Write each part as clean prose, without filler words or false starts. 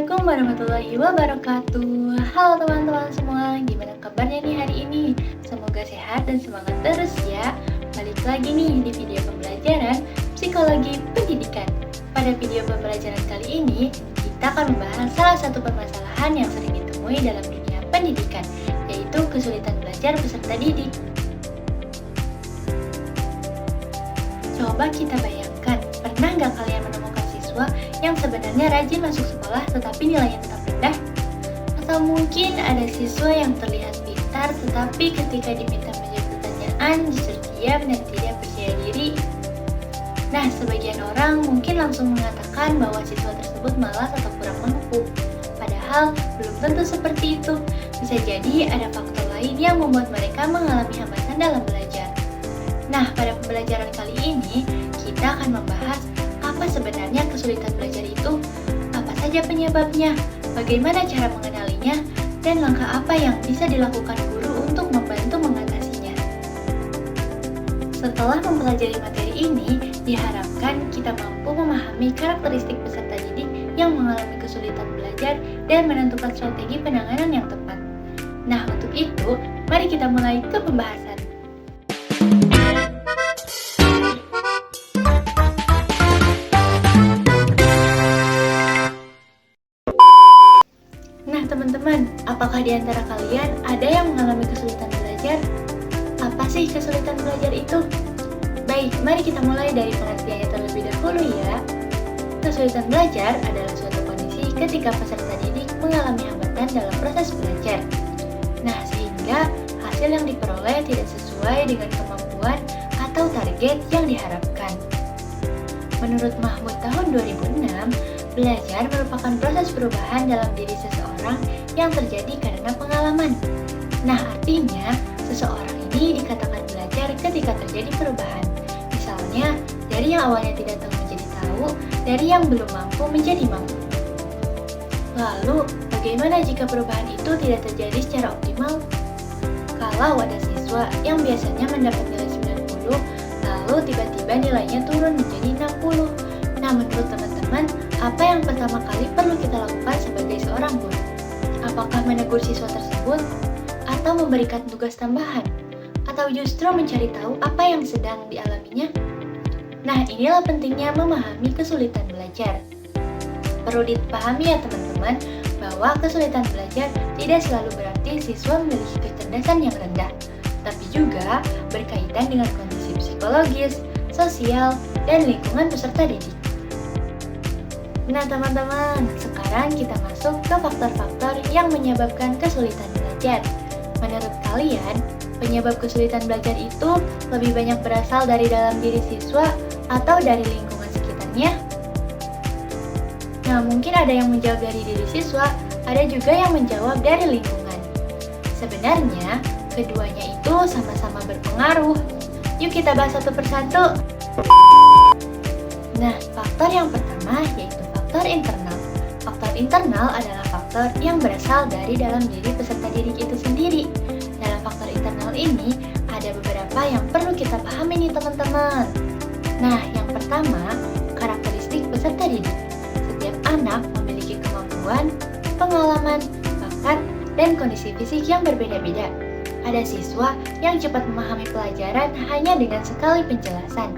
Assalamualaikum warahmatullahi wabarakatuh. Halo teman-teman semua, gimana kabarnya nih hari ini? Semoga sehat dan semangat terus ya. Balik lagi nih di video pembelajaran Psikologi Pendidikan. Pada video pembelajaran kali ini, kita akan membahas salah satu permasalahan yang sering ditemui dalam dunia pendidikan, yaitu kesulitan belajar peserta didik. Coba kita bayangkan, pernah nggak kalian menemukan siswa yang sebenarnya rajin masuk sekolah tetapi nilainya tetap rendah? Atau mungkin ada siswa yang terlihat pintar tetapi ketika diminta menjawab pertanyaan justru diam dan tidak percaya diri? Nah, sebagian orang mungkin langsung mengatakan bahwa siswa tersebut malas atau kurang mampu. Padahal belum tentu seperti itu. Bisa jadi ada faktor lain yang membuat mereka mengalami hambatan dalam belajar. Nah, pada pembelajaran kali ini kita akan membahas apa sebenarnya kesulitan belajar itu, apa saja penyebabnya, bagaimana cara mengenalinya, dan langkah apa yang bisa dilakukan guru untuk membantu mengatasinya. Setelah mempelajari materi ini, diharapkan kita mampu memahami karakteristik peserta didik yang mengalami kesulitan belajar dan menentukan strategi penanganan yang tepat. Nah, untuk itu, mari kita mulai ke pembahasan. Nah teman-teman, apakah di antara kalian ada yang mengalami kesulitan belajar? Apa sih kesulitan belajar itu? Baik, mari kita mulai dari pengertiannya terlebih dahulu ya. Kesulitan belajar adalah suatu kondisi ketika peserta didik mengalami hambatan dalam proses belajar. Nah, sehingga hasil yang diperoleh tidak sesuai dengan kemampuan atau target yang diharapkan. Menurut Mahmud tahun 2006, belajar merupakan proses perubahan dalam diri seseorang yang terjadi karena pengalaman. Nah, artinya seseorang ini dikatakan belajar ketika terjadi perubahan. Misalnya, dari yang awalnya tidak tahu menjadi tahu, dari yang belum mampu menjadi mampu. Lalu, bagaimana jika perubahan itu tidak terjadi secara optimal? Kalau ada siswa yang biasanya mendapat nilai 90, lalu tiba-tiba nilainya turun menjadi 60. Nah, menurut teman-teman, apa yang pertama kali perlu kita lakukan sebagai seorang guru? Apakah menegur siswa tersebut? Atau memberikan tugas tambahan? Atau justru mencari tahu apa yang sedang dialaminya? Nah, inilah pentingnya memahami kesulitan belajar. Perlu dipahami ya teman-teman, bahwa kesulitan belajar tidak selalu berarti siswa memiliki kecerdasan yang rendah, tapi juga berkaitan dengan kondisi psikologis, sosial, dan lingkungan peserta didik. Nah teman-teman, sekarang kita masuk ke faktor-faktor yang menyebabkan kesulitan belajar. Menurut kalian, penyebab kesulitan belajar itu lebih banyak berasal dari dalam diri siswa atau dari lingkungan sekitarnya? Nah, mungkin ada yang menjawab dari diri siswa, ada juga yang menjawab dari lingkungan. Sebenarnya, keduanya itu sama-sama berpengaruh. Yuk kita bahas satu persatu. Nah, faktor yang pertama yaitu faktor internal. Faktor internal adalah faktor yang berasal dari dalam diri peserta didik itu sendiri. Dalam faktor internal ini, ada beberapa yang perlu kita pahami nih teman-teman. Nah, yang pertama, karakteristik peserta didik. Setiap anak memiliki kemampuan, pengalaman, bakat, dan kondisi fisik yang berbeda-beda. Ada siswa yang cepat memahami pelajaran hanya dengan sekali penjelasan.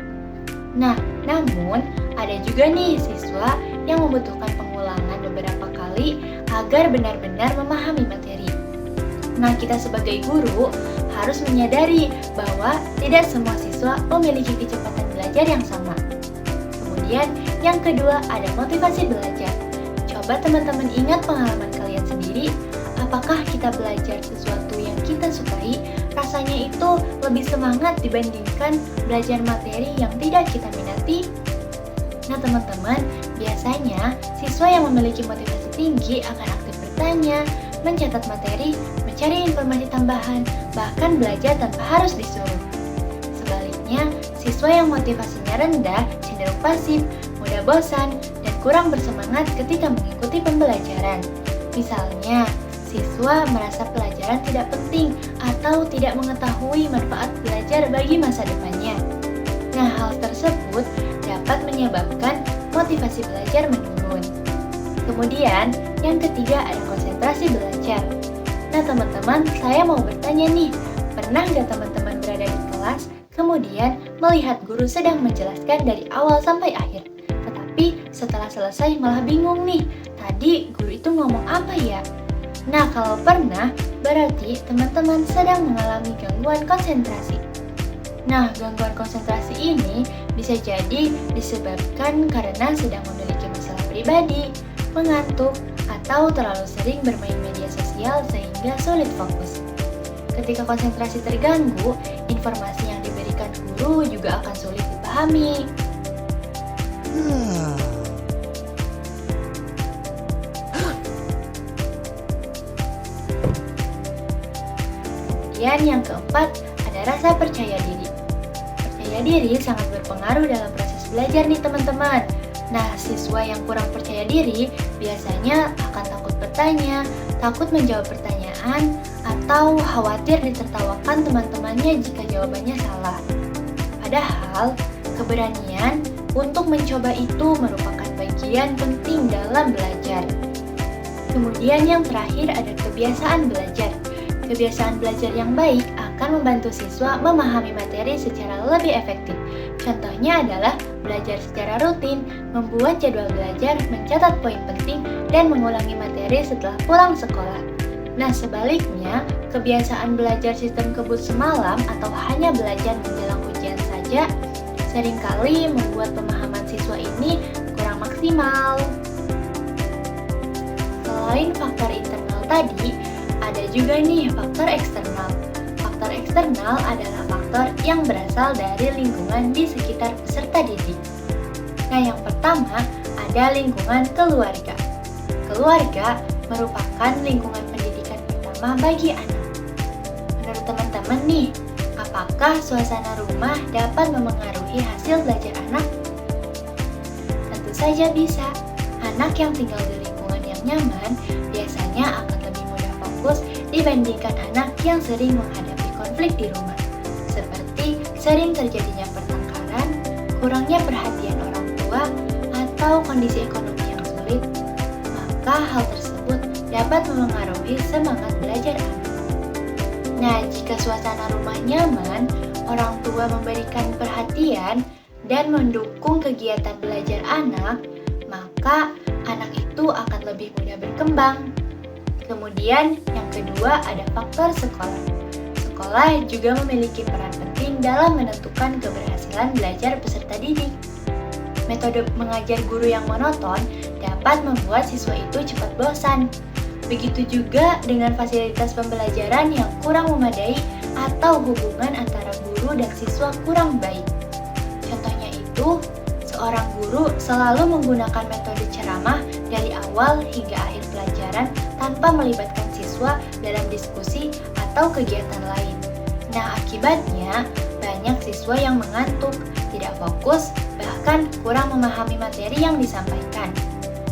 Nah, namun ada juga nih siswa yang membutuhkan pengulangan beberapa kali agar benar-benar memahami materi. Nah, kita sebagai guru harus menyadari bahwa tidak semua siswa memiliki kecepatan belajar yang sama. Kemudian, yang kedua ada motivasi belajar. Coba teman-teman ingat pengalaman kalian sendiri, apakah kita belajar sesuatu yang kita sukai, rasanya itu lebih semangat dibandingkan belajar materi yang tidak kita minati? Nah teman-teman, biasanya siswa yang memiliki motivasi tinggi akan aktif bertanya, mencatat materi, mencari informasi tambahan, bahkan belajar tanpa harus disuruh. Sebaliknya, siswa yang motivasinya rendah cenderung pasif, mudah bosan, dan kurang bersemangat ketika mengikuti pembelajaran. Misalnya, siswa merasa pelajaran tidak penting atau tidak mengetahui manfaat belajar bagi masa depannya. Nah, hal tersebut dapat menyebabkan motivasi belajar menurun. Kemudian, yang ketiga ada konsentrasi belajar. Nah teman-teman, saya mau bertanya nih, pernah nggak teman-teman berada di kelas, kemudian melihat guru sedang menjelaskan dari awal sampai akhir? Tetapi setelah selesai malah bingung nih, tadi guru itu ngomong apa ya? Nah kalau pernah, berarti teman-teman sedang mengalami gangguan konsentrasi. Nah, gangguan konsentrasi ini bisa jadi disebabkan karena sedang memiliki masalah pribadi, mengantuk, atau terlalu sering bermain media sosial sehingga sulit fokus. Ketika konsentrasi terganggu, informasi yang diberikan guru juga akan sulit dipahami. Kemudian yang keempat, ada rasa percaya diri. Percaya diri sangat berpengaruh dalam proses belajar nih teman-teman. Nah, siswa yang kurang percaya diri biasanya akan takut bertanya, takut menjawab pertanyaan, atau khawatir ditertawakan teman-temannya jika jawabannya salah. Padahal, keberanian untuk mencoba itu merupakan bagian penting dalam belajar. Kemudian yang terakhir ada kebiasaan belajar. Kebiasaan belajar yang baik akan membantu siswa memahami materi secara lebih efektif. Contohnya adalah belajar secara rutin, membuat jadwal belajar, mencatat poin penting, dan mengulangi materi setelah pulang sekolah. Nah sebaliknya, kebiasaan belajar sistem kebut semalam atau hanya belajar menjelang ujian saja seringkali membuat pemahaman siswa ini kurang maksimal. Selain faktor internal tadi, ada juga nih faktor eksternal. Faktor eksternal adalah faktor yang berasal dari lingkungan di sekitar peserta didik. Nah, yang pertama ada lingkungan keluarga. Keluarga merupakan lingkungan pendidikan pertama bagi anak. Menurut teman-teman nih, apakah suasana rumah dapat memengaruhi hasil belajar anak? Tentu saja bisa. Anak yang tinggal di lingkungan yang nyaman biasanya akan lebih mudah fokus dibandingkan anak yang sering menghadapi konflik di rumah, seperti sering terjadinya pertengkaran, kurangnya perhatian orang tua, atau kondisi ekonomi yang sulit. Maka hal tersebut dapat memengaruhi semangat belajar anak. Nah, jika suasana rumah nyaman, orang tua memberikan perhatian dan mendukung kegiatan belajar anak, maka anak itu akan lebih mudah berkembang. Kemudian yang kedua ada faktor sekolah. Sekolah juga memiliki peran penting dalam menentukan keberhasilan belajar peserta didik. Metode mengajar guru yang monoton dapat membuat siswa itu cepat bosan. Begitu juga dengan fasilitas pembelajaran yang kurang memadai atau hubungan antara guru dan siswa kurang baik. Contohnya itu, seorang guru selalu menggunakan metode ceramah dari awal hingga akhir pelajaran tanpa melibatkan siswa dalam diskusi atau kegiatan lain. Nah, akibatnya banyak siswa yang mengantuk, tidak fokus, bahkan kurang memahami materi yang disampaikan.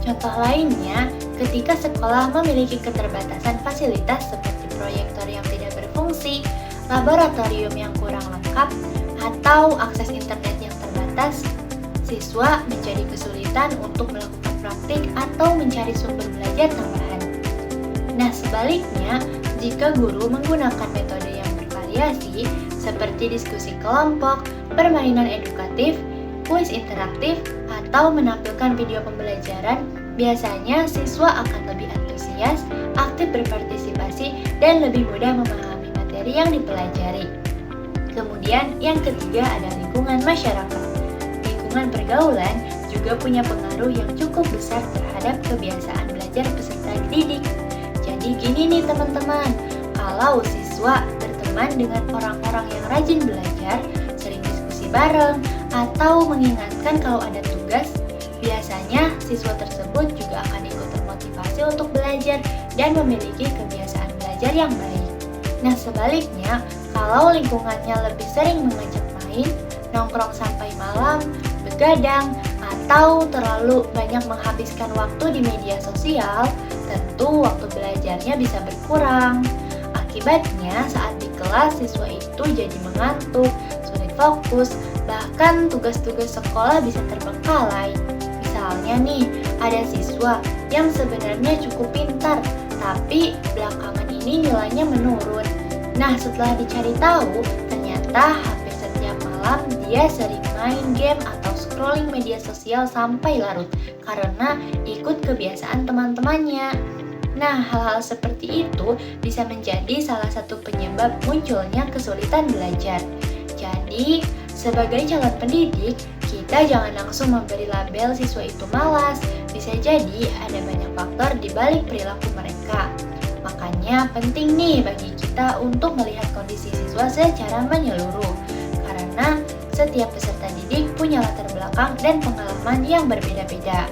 Contoh lainnya, ketika sekolah memiliki keterbatasan fasilitas seperti proyektor yang tidak berfungsi, laboratorium yang kurang lengkap, atau akses internet yang terbatas, siswa menjadi kesulitan untuk melakukan praktik atau mencari sumber belajar tambahan. Nah, sebaliknya, jika guru menggunakan metode yang bervariasi, seperti diskusi kelompok, permainan edukatif, kuis interaktif, atau menampilkan video pembelajaran, biasanya siswa akan lebih antusias, aktif berpartisipasi, dan lebih mudah memahami materi yang dipelajari. Kemudian, yang ketiga ada lingkungan masyarakat. Lingkungan pergaulan juga punya pengaruh yang cukup besar terhadap kebiasaan belajar peserta didik. Jadi gini nih teman-teman, kalau siswa berteman dengan orang-orang yang rajin belajar, sering diskusi bareng, atau mengingatkan kalau ada tugas, biasanya siswa tersebut juga akan ikut termotivasi untuk belajar dan memiliki kebiasaan belajar yang baik. Nah sebaliknya, kalau lingkungannya lebih sering mengajak main, nongkrong sampai malam, begadang, atau terlalu banyak menghabiskan waktu di media sosial, tentu waktu belajarnya bisa berkurang. Akibatnya saat di kelas siswa itu jadi mengantuk, sulit fokus, bahkan tugas-tugas sekolah bisa terbengkalai. Misalnya nih, ada siswa yang sebenarnya cukup pintar, tapi belakangan ini nilainya menurun. Nah, setelah dicari tahu, ternyata hampir setiap malam dia sering main game atau scrolling media sosial sampai larut karena ikut kebiasaan teman-temannya. Nah, hal-hal seperti itu bisa menjadi salah satu penyebab munculnya kesulitan belajar. Jadi, sebagai calon pendidik, kita jangan langsung memberi label siswa itu malas. Bisa jadi ada banyak faktor di balik perilaku mereka. Makanya penting nih bagi kita untuk melihat kondisi siswa secara menyeluruh. Karena setiap peserta didik punya latar belakang dan pengalaman yang berbeda-beda.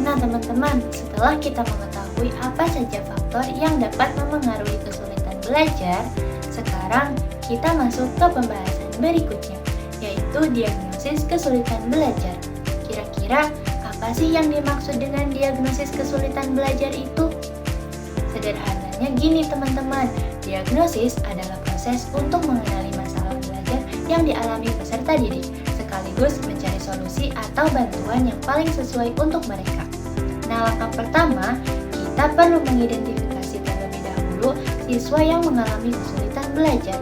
Nah teman-teman, setelah kita mengetahui apa saja faktor yang dapat memengaruhi kesulitan belajar, sekarang kita masuk ke pembahasan berikutnya, yaitu diagnosis kesulitan belajar. Kira-kira apa sih yang dimaksud dengan diagnosis kesulitan belajar itu? Sederhananya gini teman-teman, diagnosis adalah proses untuk mengenali masalah belajar yang dialami peserta didik, sekaligus mencari solusi atau bantuan yang paling sesuai untuk mereka. Nah, langkah pertama, kita perlu mengidentifikasi terlebih dahulu siswa yang mengalami kesulitan belajar.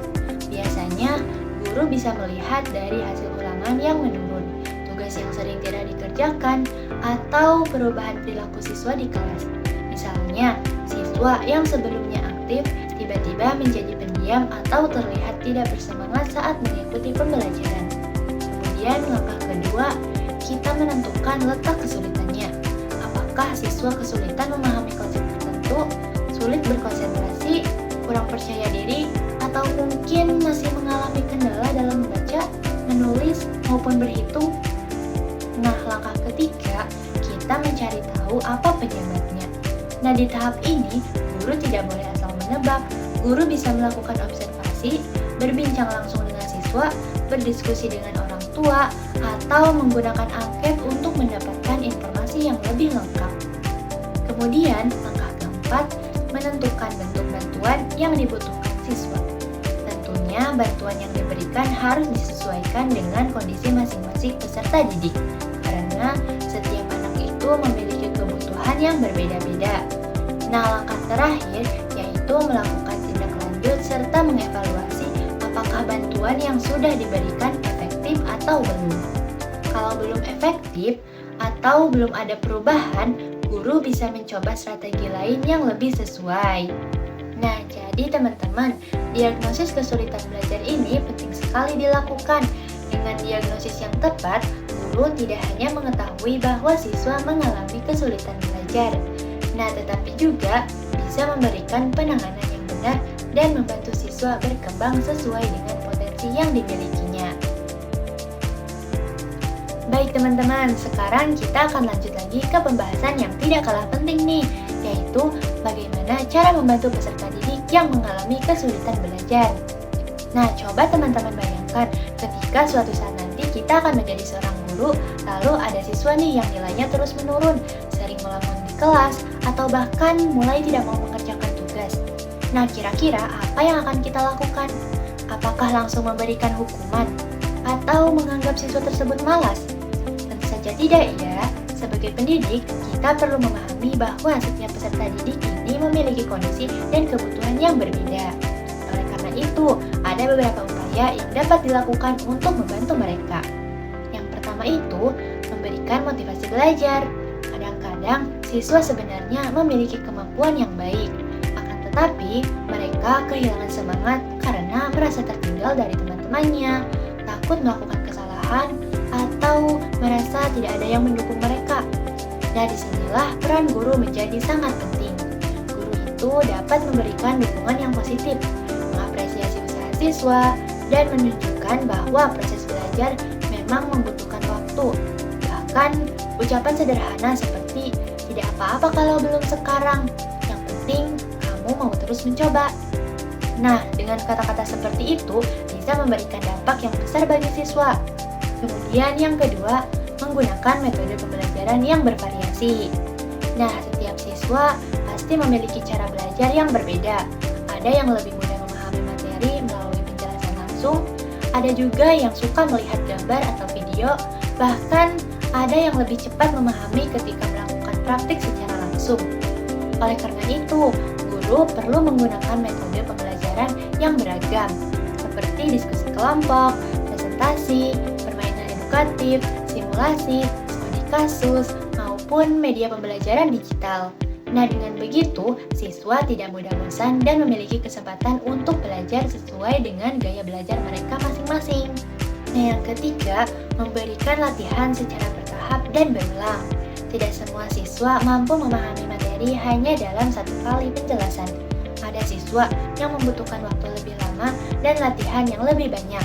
Biasanya, guru bisa melihat dari hasil ulangan yang menurun, tugas yang sering tidak dikerjakan, atau perubahan perilaku siswa di kelas. Misalnya, siswa yang sebelumnya aktif tiba-tiba menjadi pendiam atau terlihat tidak bersemangat saat mengikuti pembelajaran. Kemudian, langkah kedua, kita menentukan letak kesulitannya. Apakah siswa kesulitan memahami konsep tertentu, sulit berkonsentrasi, kurang percaya diri, atau mungkin masih mengalami kendala dalam membaca, menulis, maupun berhitung? Nah, langkah ketiga, kita mencari tahu apa penyebabnya. Nah, di tahap ini, guru tidak boleh asal menebak. Guru bisa melakukan observasi, berbincang langsung dengan siswa, berdiskusi dengan orang tua, atau menggunakan angket untuk mendapatkan informasi yang lebih lengkap. Kemudian, langkah keempat, menentukan bentuk bantuan yang dibutuhkan siswa. Tentunya, bantuan yang diberikan harus disesuaikan dengan kondisi masing-masing peserta didik, karena setiap anak itu memiliki kebutuhan yang berbeda-beda. Nah, langkah terakhir yaitu melakukan tindak lanjut serta mengevaluasi apakah bantuan yang sudah diberikan efektif atau belum. Kalau belum efektif atau belum ada perubahan, guru bisa mencoba strategi lain yang lebih sesuai. Nah, jadi teman-teman, diagnosis kesulitan belajar ini penting sekali dilakukan. Dengan diagnosis yang tepat, guru tidak hanya mengetahui bahwa siswa mengalami kesulitan belajar, nah tetapi juga bisa memberikan penanganan yang benar dan membantu siswa berkembang sesuai dengan potensi yang dimilikinya. Baik teman-teman, sekarang kita akan lanjut lagi ke pembahasan yang tidak kalah penting nih, yaitu bagaimana cara membantu peserta didik yang mengalami kesulitan belajar. Nah, coba teman-teman bayangkan ketika suatu saat nanti kita akan menjadi seorang guru, lalu ada siswa nih yang nilainya terus menurun, sering melamun di kelas, atau bahkan mulai tidak mau mengerjakan tugas. Nah, kira-kira apa yang akan kita lakukan? Apakah langsung memberikan hukuman? Atau menganggap siswa tersebut malas? Tentu saja tidak ya. Sebagai pendidik, kita perlu memahami bahwa setiap peserta didik ini memiliki kondisi dan kebutuhan yang berbeda. Oleh karena itu, ada beberapa upaya yang dapat dilakukan untuk membantu mereka. Yang pertama itu, memberikan motivasi belajar. Kadang-kadang, siswa sebenarnya memiliki kemampuan yang baik. Akan tetapi, mereka kehilangan semangat karena merasa tertinggal dari teman-temannya, takut melakukan kesalahan, atau merasa tidak ada yang mendukung mereka. Nah, disinilah peran guru menjadi sangat penting. Guru itu dapat memberikan dukungan yang positif, mengapresiasi usaha siswa, dan menunjukkan bahwa proses belajar memang membutuhkan waktu. Bahkan, ucapan sederhana seperti, tidak apa-apa kalau belum sekarang, yang penting kamu mau terus mencoba. Nah, dengan kata-kata seperti itu, bisa memberikan dampak yang besar bagi siswa. Kemudian yang kedua, menggunakan metode pembelajaran yang bervariasi. Nah, setiap siswa pasti memiliki cara belajar yang berbeda. Ada yang lebih mudah memahami materi melalui penjelasan langsung, ada juga yang suka melihat gambar atau video, bahkan ada yang lebih cepat memahami ketika melakukan praktik secara langsung. Oleh karena itu, guru perlu menggunakan metode pembelajaran yang beragam, seperti diskusi kelompok, presentasi, permainan edukatif, simulasi, studi kasus, maupun media pembelajaran digital. Nah, dengan begitu, siswa tidak mudah bosan dan memiliki kesempatan untuk belajar sesuai dengan gaya belajar mereka masing-masing. Nah, yang ketiga, memberikan latihan secara bertahap dan berulang. Tidak semua siswa mampu memahami materi hanya dalam satu kali penjelasan. Ada siswa yang membutuhkan waktu lebih lama dan latihan yang lebih banyak.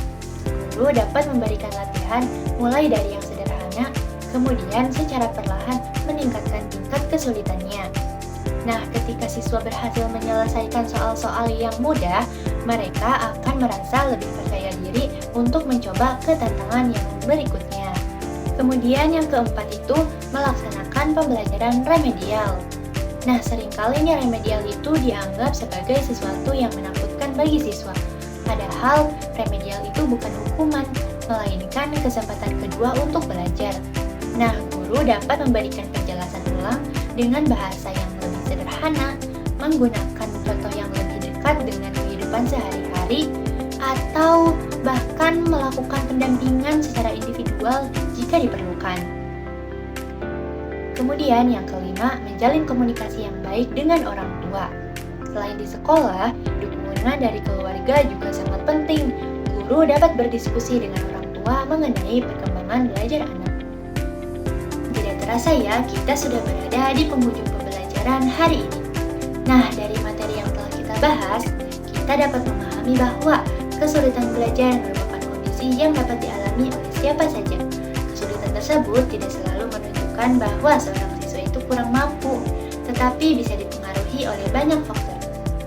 Guru dapat memberikan latihan mulai dari yang sederhana, kemudian secara perlahan meningkatkan tingkat kesulitannya. Nah, ketika siswa berhasil menyelesaikan soal-soal yang mudah, mereka akan merasa lebih percaya diri untuk mencoba ke tantangan yang berikutnya. Kemudian yang keempat itu melaksanakan pembelajaran remedial. Nah, seringkali remedial itu dianggap sebagai sesuatu yang menakutkan bagi siswa. Padahal remedial itu bukan hukuman, melainkan kesempatan kedua untuk belajar. Nah, guru dapat memberikan penjelasan ulang dengan bahasa yang lebih sederhana, menggunakan contoh yang lebih dekat dengan kehidupan sehari-hari, atau bahkan melakukan pendampingan secara individual jika diperlukan. Kemudian yang kelima, menjalin komunikasi yang baik dengan orang tua. Selain di sekolah, dukungan dari keluarga juga sangat penting. Guru dapat berdiskusi dengan orang tua mengenai perkembangan belajar anak. Tidak terasa ya, kita sudah berada di penghujung pembelajaran hari ini. Nah, dari materi yang telah kita bahas, kita dapat memahami bahwa kesulitan belajar merupakan kondisi yang dapat dialami oleh siapa saja. Kesulitan tersebut tidak selalu menunjukkan bahwa seorang siswa itu kurang mampu, tetapi bisa dipengaruhi oleh banyak faktor,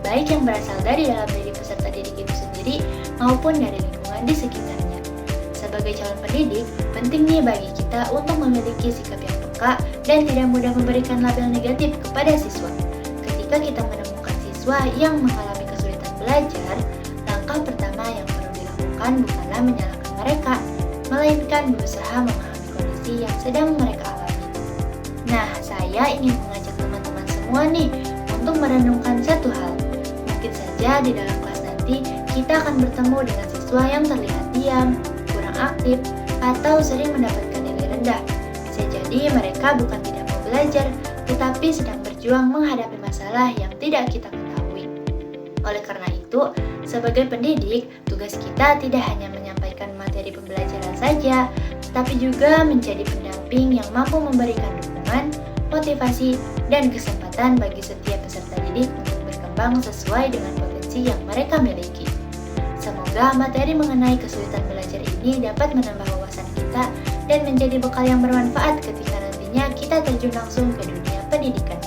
baik yang berasal dari dalam diri peserta didik itu sendiri maupun dari lingkungan di sekitarnya. Sebagai calon pendidik, penting nih bagi kita untuk memiliki sikap yang peka dan tidak mudah memberikan label negatif kepada siswa. Ketika kita menemukan siswa yang mengalami kesulitan belajar, langkah pertama yang perlu dilakukan bukanlah menyalahkan mereka, melainkan berusaha memahami kondisi yang sedang mereka alami. Nah, saya ingin mengajak teman-teman semua nih untuk merenungkan satu hal. Mungkin saja di dalam kelas nanti kita akan bertemu dengan siswa yang terlihat diam, kurang aktif, atau sering mendapatkan nilai rendah. Bisa jadi mereka bukan tidak mau belajar, tetapi sedang berjuang menghadapi masalah yang tidak kita ketahui. Oleh karena itu, sebagai pendidik, tugas kita tidak hanya menyampaikan materi pembelajaran saja, tetapi juga menjadi pendamping yang mampu memberikan dukungan, motivasi, dan kesempatan bagi setiap peserta didik untuk berkembang sesuai dengan potensi yang mereka miliki. Semoga materi mengenai kesulitan belajar ini dapat menambah wawasan kita dan menjadi bekal yang bermanfaat ketika nantinya kita terjun langsung ke dunia pendidikan.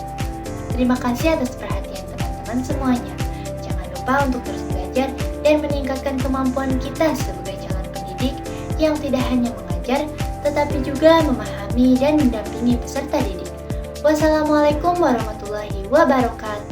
Terima kasih atas perhatian teman-teman semuanya. Jangan lupa untuk terus belajar dan meningkatkan kemampuan kita sebagai calon pendidik yang tidak hanya mengajar, tetapi juga memahami dan mendampingi peserta didik. Wassalamualaikum warahmatullahi wabarakatuh.